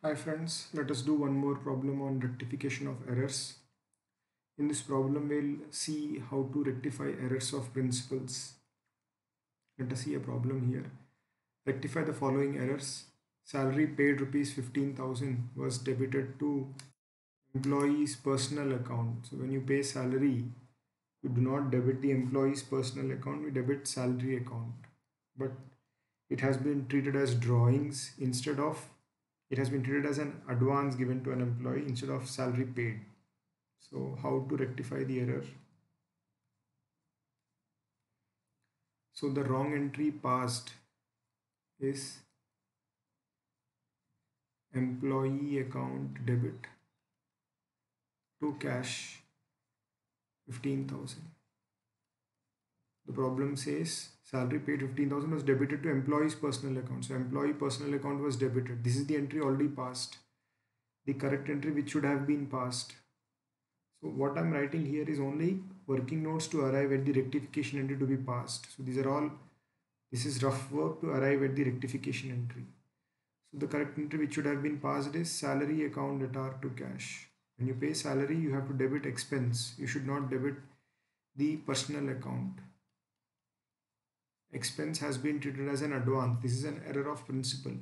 Hi friends, let us do one more problem on rectification of errors. In this problem, we'll see how to rectify errors of principles. Let us see a problem here. Rectify the following errors. Salary paid rupees 15,000 was debited to employee's personal account. So when you pay salary, you do not debit the employee's personal account, we debit salary account. But it has been treated as drawings instead of it has been treated as an advance given to an employee instead of salary paid. So how to rectify the error? So the wrong entry passed is employee account debit to cash 15,000. The problem says salary paid 15,000 was debited to employee's personal account. So employee personal account was debited. This is the entry already passed. The correct entry which should have been passed. So what I'm writing here is only working notes to arrive at the rectification entry to be passed. So this is rough work to arrive at the rectification entry. So the correct entry which should have been passed is salary account debtor to cash. When you pay salary, you have to debit expense. You should not debit the personal account. Expense has been treated as an advance. This is an error of principle.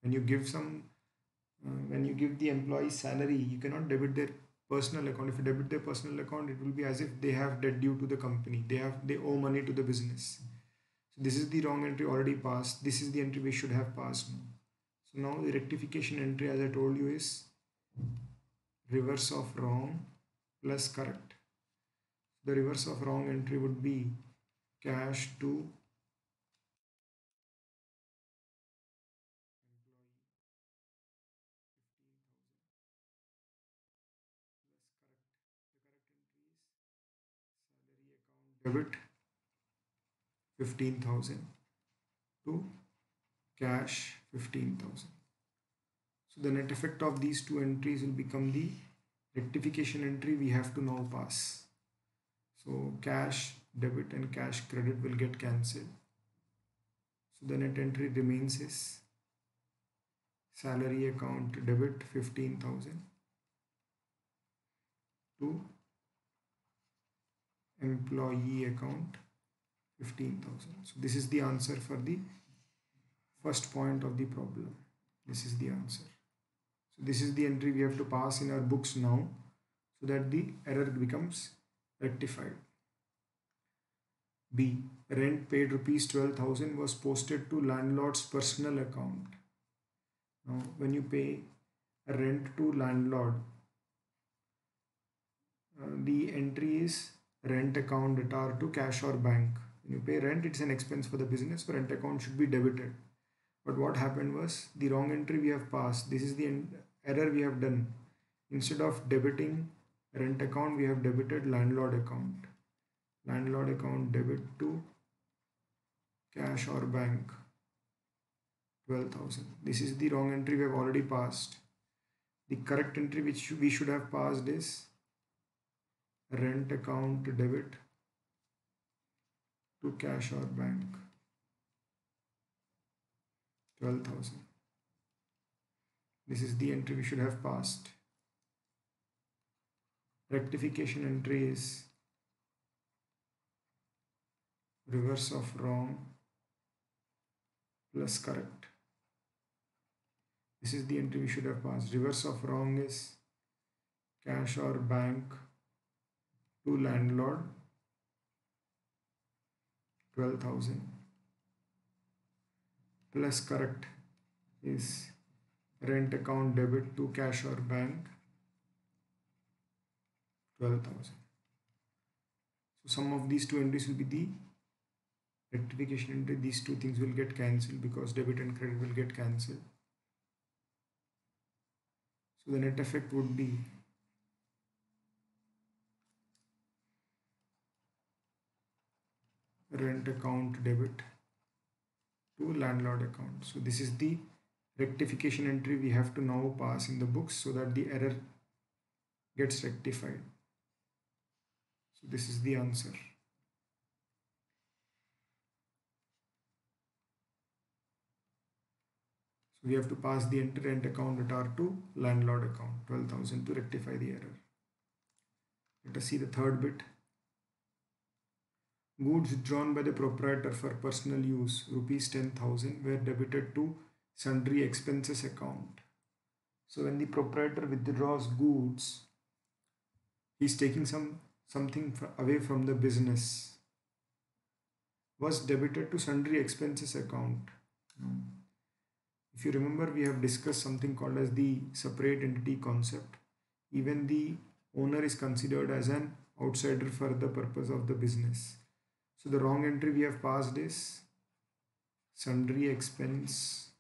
When you give when you give the employee salary, you cannot debit their personal account. If you debit their personal account, it will be as if they have debt due to the company. They owe money to the business. So this is the wrong entry already passed. This is the entry we should have passed now. So now the rectification entry, as I told you, is reverse of wrong plus correct. The reverse of wrong entry would be cash to employee 15,000 to cash 15,000. So the net effect of these two entries will become the rectification entry we have to now pass. So cash debit and cash credit will get cancelled. So the net entry remains is salary account debit 15,000 to employee account 15,000. So this is the answer for the first point of the problem. This is the answer. So this is the entry we have to pass in our books now so that the error becomes rectified. B. Rent paid rupees 12,000 was posted to landlord's personal account. Now when you pay rent to landlord, the entry is rent account debtor to cash or bank. When you pay rent, it's an expense for the business, so rent account should be debited. But what happened was the wrong entry we have passed. This is the error we have done. Instead of debiting rent account, we have debited landlord account. Landlord account debit to cash or bank 12,000. This is the wrong entry we have already passed. The correct entry which we should have passed is rent account debit to cash or bank 12,000. This is the entry we should have passed. Rectification entry is reverse of wrong plus correct. This is the entry we should have passed. Reverse of wrong is cash or bank to landlord 12,000 plus correct is rent account debit to cash or bank 12,000. So sum of these two entries will be the rectification entry. These two things will get cancelled because debit and credit will get cancelled. So the net effect would be rent account debit to landlord account. So this is the rectification entry we have to now pass in the books so that the error gets rectified. So this is the answer. So we have to pass the enter rent account at R2 landlord account 12,000 to rectify the error. Let us see the third bit. Goods drawn by the proprietor for personal use rupees 10,000 were debited to sundry expenses account. So when the proprietor withdraws goods, he's taking something away from the business, was debited to sundry expenses account. If you remember, we have discussed something called as the separate entity concept. Even the owner is considered as an outsider for the purpose of the business. So the wrong entry we have passed is sundry expense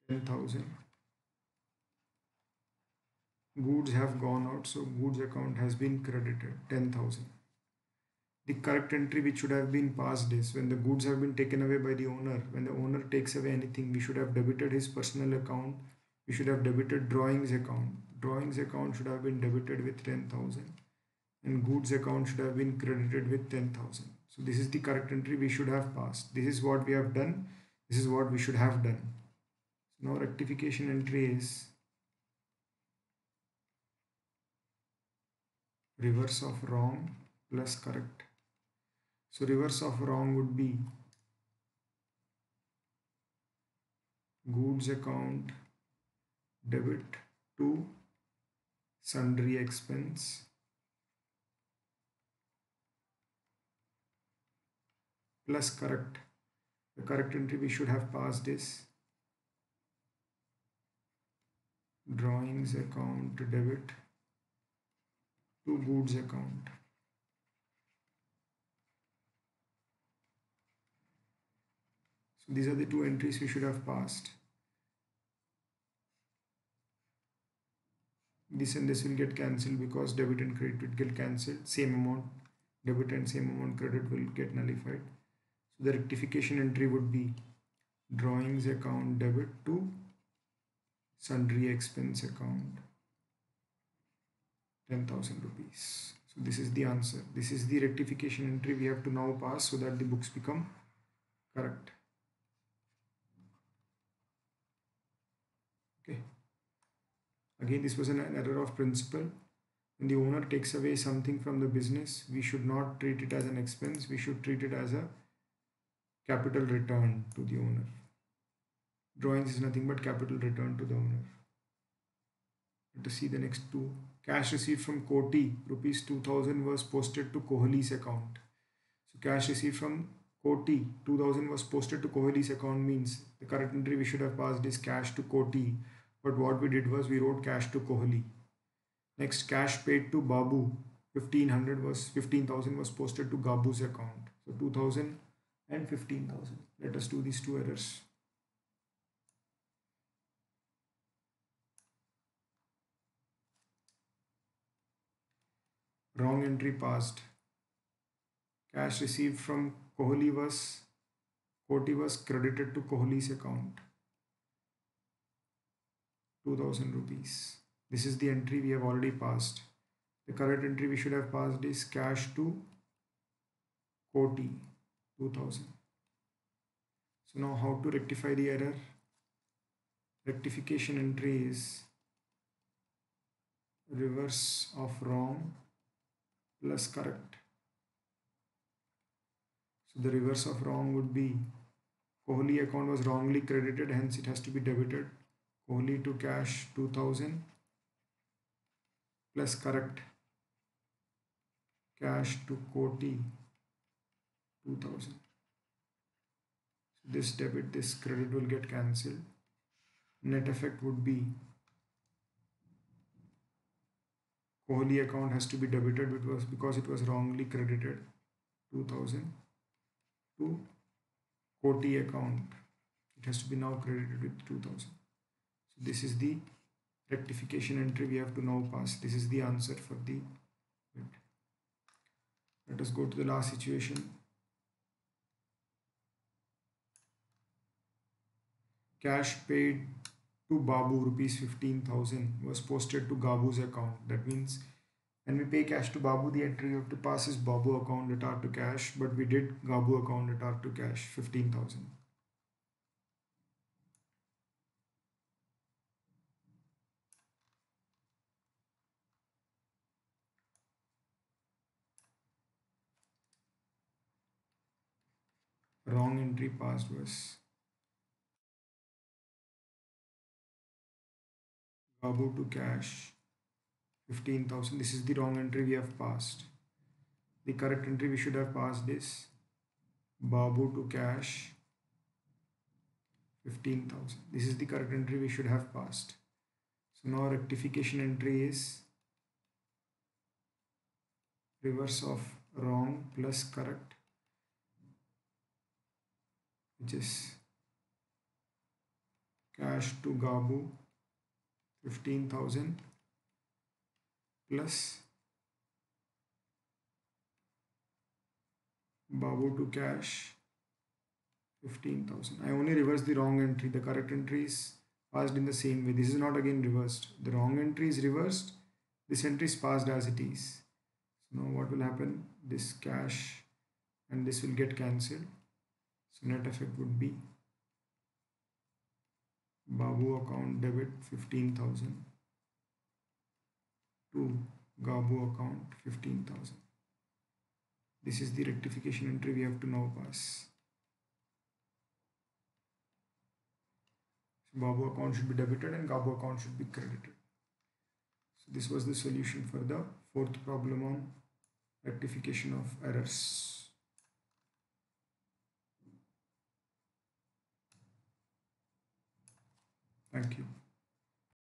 account has been debited 10,000. Goods have gone out, so goods account has been credited 10,000. The correct entry which should have been passed is when the goods have been taken away by the owner. When the owner takes away anything, we should have debited his personal account. We should have debited drawings account. Drawings account should have been debited with 10,000 and goods account should have been credited with 10,000. So this is the correct entry we should have passed. This is what we have done. This is what we should have done. So now rectification entry is reverse of wrong plus correct. So reverse of wrong would be goods account debit to sundry expense plus correct. The correct entry we should have passed is drawings account debit to goods account. So these are the two entries we should have passed. This and this will get cancelled because debit and credit will get cancelled. Same amount debit and same amount credit will get nullified. So the rectification entry would be drawings account debit to sundry expense account 10,000 rupees. So this is the answer. This is the rectification entry we have to now pass so that the books become correct. Okay. Again, this was an error of principle. When the owner takes away something from the business, we should not treat it as an expense. We should treat it as a capital return to the owner. Drawings is nothing but capital return to the owner. Let us see the next two. Cash received from Koti, rupees 2,000 was posted to Kohli's account. So cash received from Koti, 2,000 was posted to Kohli's account means the correct entry we should have passed is cash to Koti. But what we did was we wrote cash to Kohli. Next, cash paid to Babu, 15,000 was posted to Gabu's account. So 2,000 and 15,000. Let us do these two errors. Wrong entry passed. Cash received from Koti was credited to Kohli's account. 2,000 rupees. This is the entry we have already passed. The correct entry we should have passed is cash to Koti, 2,000. So now how to rectify the error? Rectification entry is reverse of wrong plus correct. So the reverse of wrong would be Kohli account was wrongly credited, hence it has to be debited. Kohli to cash 2,000 plus correct cash to Koti 2,000. So this debit, this credit will get cancelled. Net effect would be Kohli account has to be debited because it was wrongly credited 2,000 to Koti account. It has to be now credited with 2,000. So this is the rectification entry we have to now pass. This is the answer for the bit. Let us go to the last situation. Cash paid to Babu, rupees 15,000 was posted to Gabu's account. That means when we pay cash to Babu, the entry we have to pass is Babu account at to cash, but we did Gabu account at to cash 15,000. Wrong entry passed was Babu to cash 15,000. This is the wrong entry we have passed. The correct entry we should have passed is Babu to cash 15,000. This is the correct entry we should have passed. So now rectification entry is reverse of wrong plus correct, which is cash to Gabu 15,000 plus Babu to cash 15,000. I only reversed the wrong entry. The correct entry is passed in the same way. This is not again reversed. The wrong entry is reversed. This entry is passed as it is. So now what will happen? This cash and this will get cancelled. So net effect would be Babu account debit 15,000 to Gabu account 15,000. This is the rectification entry we have to now pass. So Babu account should be debited and Gabu account should be credited. So this was the solution for the fourth problem on rectification of errors. Thank you.